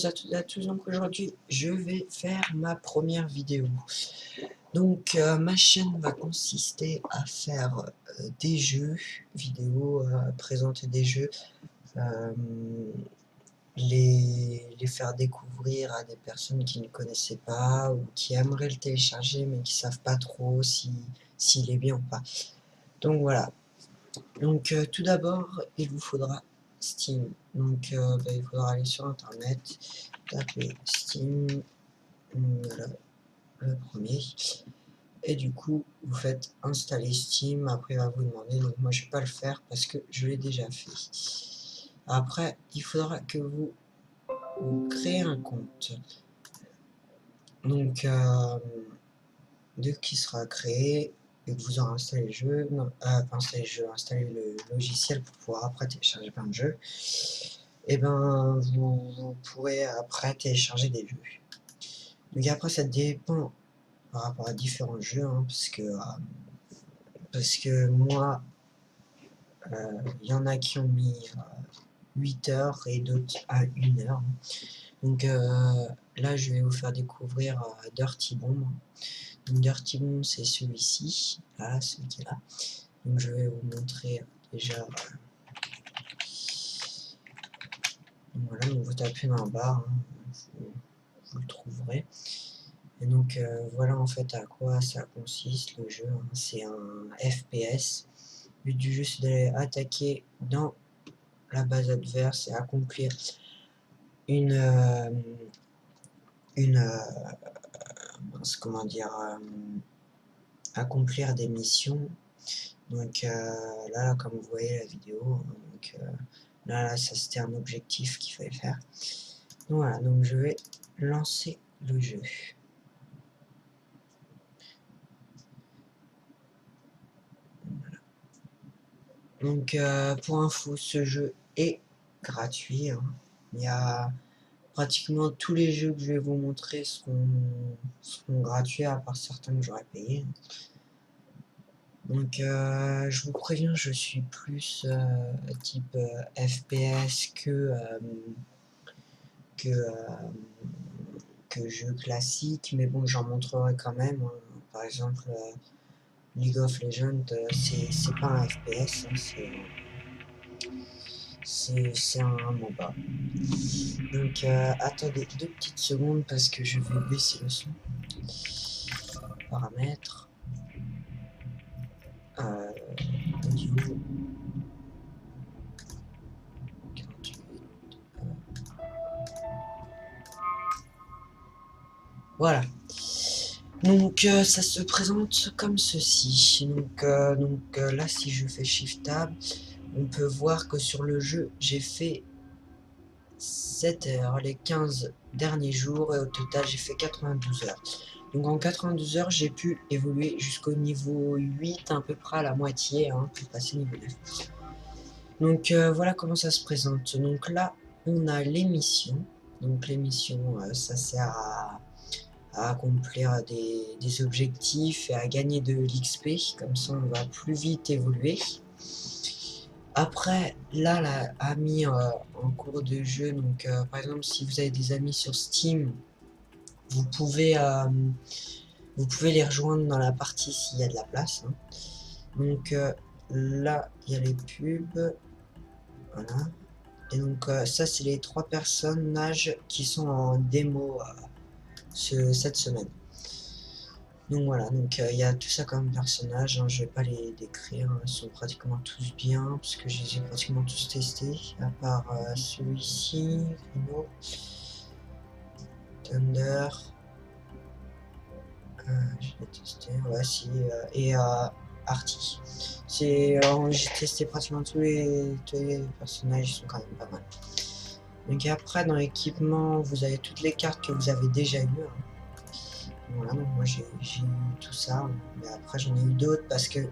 à toutes et à tous, donc aujourd'hui je vais faire ma première vidéo. Donc ma chaîne va consister à faire des jeux vidéo, présenter des jeux, euh, les faire découvrir à des personnes qui ne connaissaient pas ou qui aimeraient le télécharger mais qui savent pas trop s'il est bien ou pas. Donc voilà. Donc tout d'abord il vous faudra Steam. Donc il faudra aller sur internet, taper Steam, voilà, le premier, et du coup vous faites installer Steam. Après il va vous demander, donc moi je vais pas le faire parce que je l'ai déjà fait. Après il faudra que vous créez un compte, donc dès qu'il sera créé et que vous aurez installé le jeu, non, pas installé le jeu, installé le logiciel pour pouvoir après télécharger plein de jeux, et ben vous pourrez après télécharger des jeux. Donc après ça dépend par rapport à différents jeux, hein, parce que moi, il y en a qui ont mis 8 heures et d'autres à 1 heure. Donc là je vais vous faire découvrir Dirty Bomb. Donc Dirty Bomb c'est celui-ci, là, celui qui est là. Donc je vais vous montrer déjà. Voilà, donc vous tapez dans la barre, hein, vous le trouverez. Et donc voilà en fait à quoi ça consiste le jeu, hein. C'est un FPS. Le but du jeu c'est d'aller attaquer dans la base adverse et accomplir une comment dire, accomplir des missions. Donc là comme vous voyez la vidéo, donc là ça c'était un objectif qu'il fallait faire. Donc voilà, donc je vais lancer le jeu. Donc pour info, ce jeu est gratuit, hein. Il y a pratiquement tous les jeux que je vais vous montrer seront gratuits, à part certains que j'aurais payé. Donc je vous préviens, je suis plus type FPS que, jeu classique, mais bon, j'en montrerai quand même, hein. Par exemple, League of Legends, c'est pas un FPS, hein, c'est un MOBA. Donc attendez 2 petites secondes parce que je vais baisser le son. Paramètres. Audio. 48. Voilà. Donc ça se présente comme ceci. Donc là si je fais Shift Tab, on peut voir que sur le jeu j'ai fait 7 heures les 15 derniers jours et au total j'ai fait 92 heures. Donc en 92 heures j'ai pu évoluer jusqu'au niveau 8 à peu près, à la moitié, hein, pour passer niveau 9. Donc voilà comment ça se présente. Donc là on a l'émission. Donc l'émission ça sert à accomplir des objectifs et à gagner de l'XP, comme ça on va plus vite évoluer. Après, là, amis en cours de jeu, donc par exemple si vous avez des amis sur Steam, vous pouvez les rejoindre dans la partie s'il y a de la place, hein. Donc là, il y a les pubs, voilà. Et donc ça c'est les 3 personnages qui sont en démo cette semaine. Donc voilà, donc il y a tout ça comme personnage, hein, je vais pas les décrire, hein, ils sont pratiquement tous bien, parce que je les ai pratiquement tous testés, à part celui-ci, Rhino, Thunder, je l'ai testé, ouais, si, et Artie. J'ai testé pratiquement tous les personnages, ils sont quand même pas mal. Donc après, dans l'équipement, vous avez toutes les cartes que vous avez déjà eues, hein. Voilà, donc moi j'ai eu tout ça, mais après j'en ai eu d'autres parce que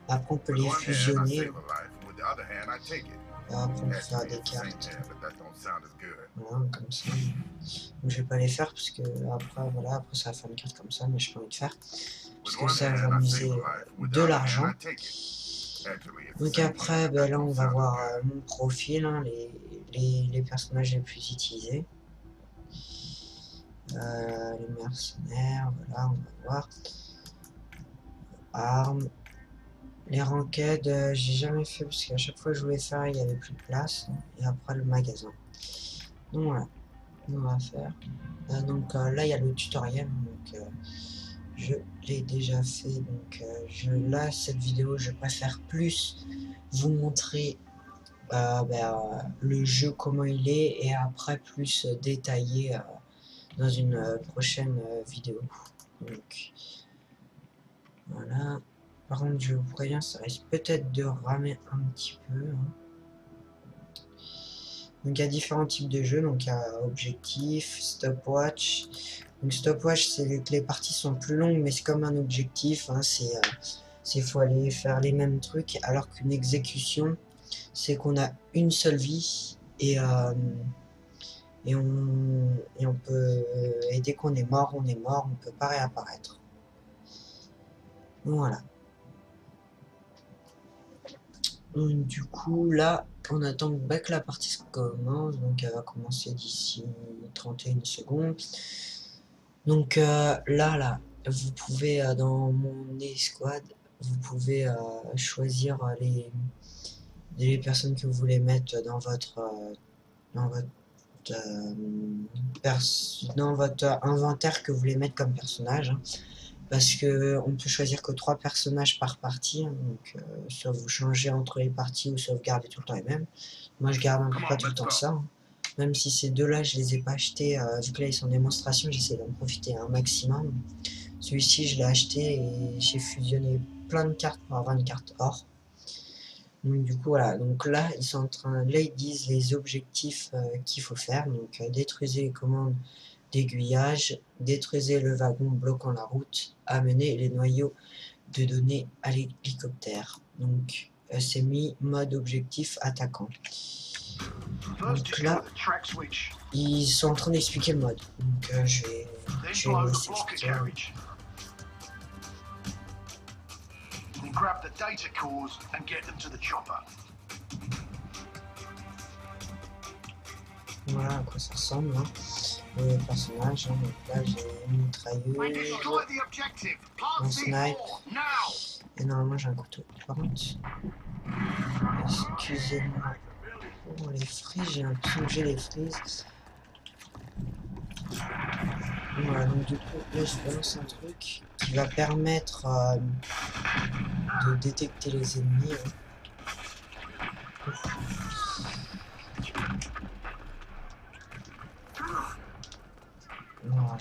après on peut les fusionner. Après on peut faire des cartes. Voilà, comme ça. Donc je vais pas les faire parce que après voilà, après ça va faire une carte comme ça, mais je peux pas envie de faire. Parce que ça va m'amuser de l'argent. Donc après, ben là on va voir mon profil, hein, les personnages les plus utilisés. Les mercenaires, voilà, on va voir. Armes. Les ranked, j'ai jamais fait parce qu'à chaque fois que je voulais faire, il n'y avait plus de place. Et après le magasin. Donc voilà, on va faire. Donc là, il y a le tutoriel. Donc je l'ai déjà fait. Donc là, cette vidéo, je préfère plus vous montrer le jeu, comment il est, et après plus détaillé dans une prochaine vidéo. Donc voilà. Par contre, je vous préviens, ça risque peut-être de ramer un petit peu. Donc il y a différents types de jeux, donc il y a objectif, stopwatch. Donc stopwatch, c'est que les parties sont plus longues, mais c'est comme un objectif, hein, c'est faut aller faire les mêmes trucs, alors qu'une exécution, c'est qu'on a une seule vie et on peut et dès qu'on est mort, on peut pas réapparaître. Voilà. Donc, du coup, là, on attend que la partie commence, donc elle va commencer d'ici 31 secondes. Donc là, vous pouvez dans mon escouade, vous pouvez choisir les personnes que vous voulez mettre dans votre dans votre inventaire que vous voulez mettre comme personnage, hein. Parce que on peut choisir que 3 personnages par partie, hein, donc soit vous changez entre les parties ou soit vous gardez tout le temps les mêmes. Moi je garde à peu près tout le temps ça, hein. Même si ces deux-là je les ai pas achetés, vu que là ils sont en démonstration, j'essaie d'en profiter un maximum. Celui-ci je l'ai acheté et j'ai fusionné plein de cartes pour avoir une carte or. Donc du coup voilà, donc là ils sont en train, là ils disent les objectifs qu'il faut faire, donc détruisez les commandes d'aiguillage, détruisez le wagon bloquant la route, amenez les noyaux de données à l'hélicoptère. Donc c'est mis mode objectif attaquant. Donc là ils sont en train d'expliquer le mode, donc je vais laisser expliquer. Grab the data cores and get them to the chopper. Voilà à quoi ça ressemble, hein. Le personnage, hein. Donc là j'ai une mitrailleuse, un snipe, et normalement j'ai un couteau. Par contre, excusez-moi pour les frises, j'ai l'impression que j'ai les frises. Voilà, donc du coup là je balance un truc qui va permettre de détecter les ennemis, hein. Voilà.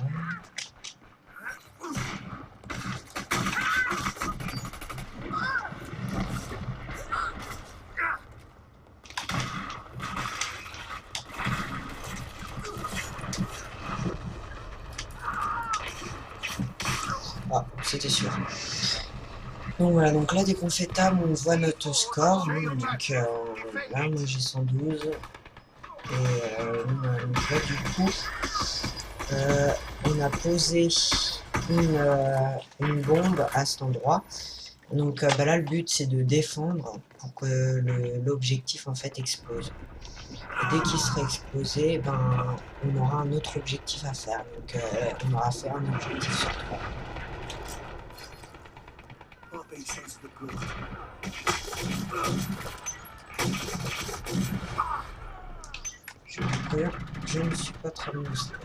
Ah, c'était sûr. Donc voilà, donc là dès qu'on fait table, on voit notre score, hein. Donc là moi j'ai 112. Et donc là du coup on a posé une bombe à cet endroit. Donc là le but c'est de défendre pour que l'objectif en fait explose. Et dès qu'il sera explosé, ben on aura un autre objectif à faire. Donc on aura fait un objectif sur 3. Je ne suis pas très musclé.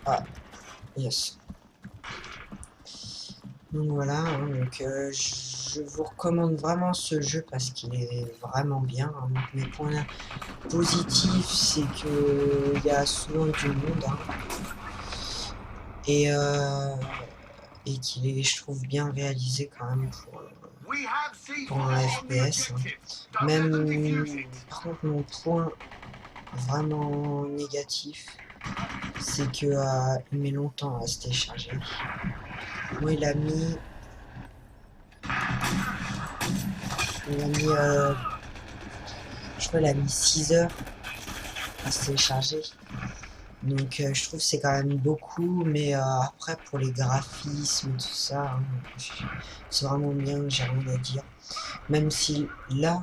Ah, yes. Donc voilà, hein, donc je vous recommande vraiment ce jeu parce qu'il est vraiment bien, hein. Donc, mes points positifs, c'est que il y a souvent du monde, hein, et qu'il est, je trouve, bien réalisé quand même pour un FPS, hein. Même, par contre, mon point vraiment négatif, c'est que il met longtemps à se télécharger. Moi, il a mis 2 franchement, il a mis 6 heures à se télécharger. Donc je trouve que c'est quand même beaucoup, mais après pour les graphismes et tout ça, hein, c'est vraiment bien, j'ai rien à dire. Même si là,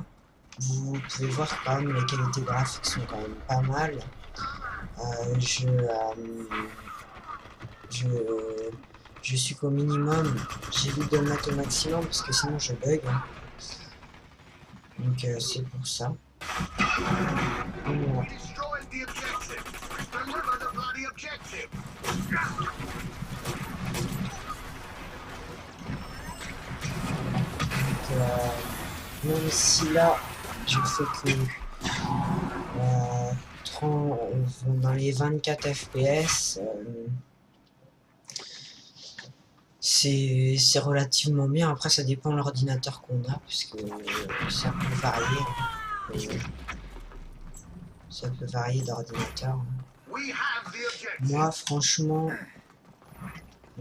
vous pouvez voir quand même les qualités graphiques sont quand même pas mal. Je suis qu'au minimum, j'évite de le mettre au maximum parce que sinon je bug. Donc c'est pour ça. Voilà. Même si là je fais que 30, dans les 24 FPS, c'est relativement bien. Après ça dépend de l'ordinateur qu'on a, puisque ça peut varier. Ça peut varier d'ordinateur. Moi franchement,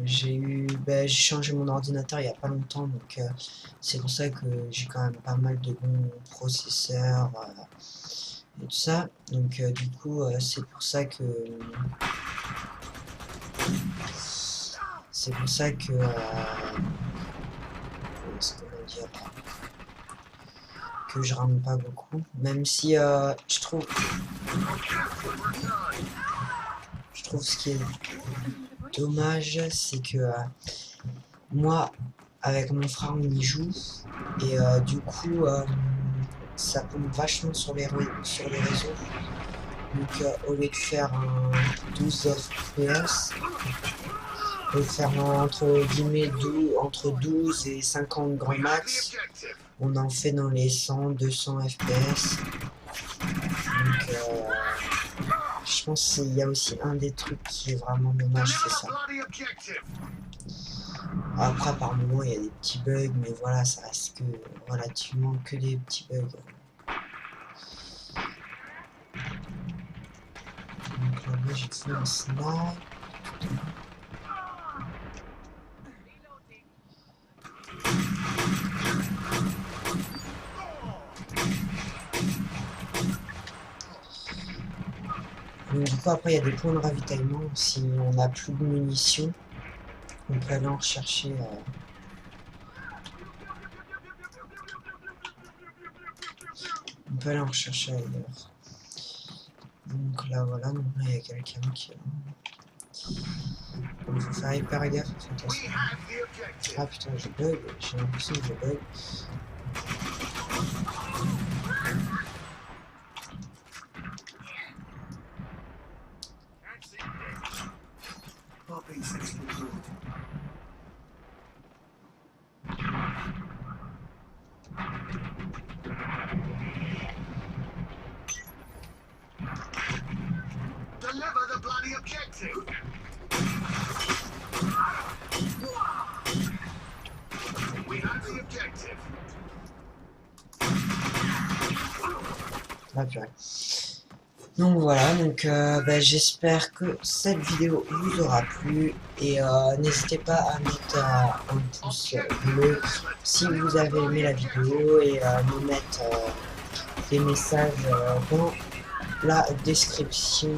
j'ai changé mon ordinateur il y a pas longtemps, donc c'est pour ça que j'ai quand même pas mal de bons processeurs et tout ça. Donc du coup c'est pour ça que comment dire, que je rame pas beaucoup, même si je trouve ce qui est dommage, c'est que moi avec mon frère on y joue et du coup ça pompe vachement sur les réseaux. Donc au lieu de faire un 12 FPS, au lieu de faire entre guillemets entre 12 et 50 grand max, on en fait dans les 100-200 FPS. Donc je pense qu'il y a aussi un des trucs qui est vraiment dommage, c'est ça. Après par moment il y a des petits bugs, mais voilà, ça reste que relativement que des petits bugs. Donc là j'ai fait un snipe. Donc du coup après il y a des points de ravitaillement, si on n'a plus de munitions, on peut aller en rechercher. On peut aller en rechercher ailleurs. Donc là voilà, donc là il y a quelqu'un qui est là. Il faut faire hyper gaffe, attention. Ah putain je bug, j'ai l'impression que je bug. Deliver the bloody objective. We have the objective. Ah purée. Donc voilà, donc j'espère que cette vidéo vous aura plu et n'hésitez pas à mettre un pouce bleu si vous avez aimé la vidéo et me mettre des messages dans la description,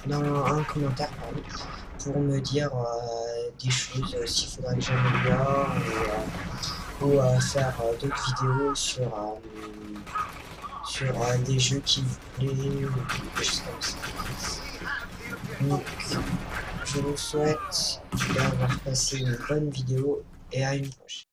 dans un commentaire pardon, pour me dire des choses, s'il faudrait que j'améliore ou faire d'autres vidéos sur des jeux qui vous plaisent ou des choses comme ça. Donc, je vous souhaite d'avoir passé une bonne vidéo et à une prochaine.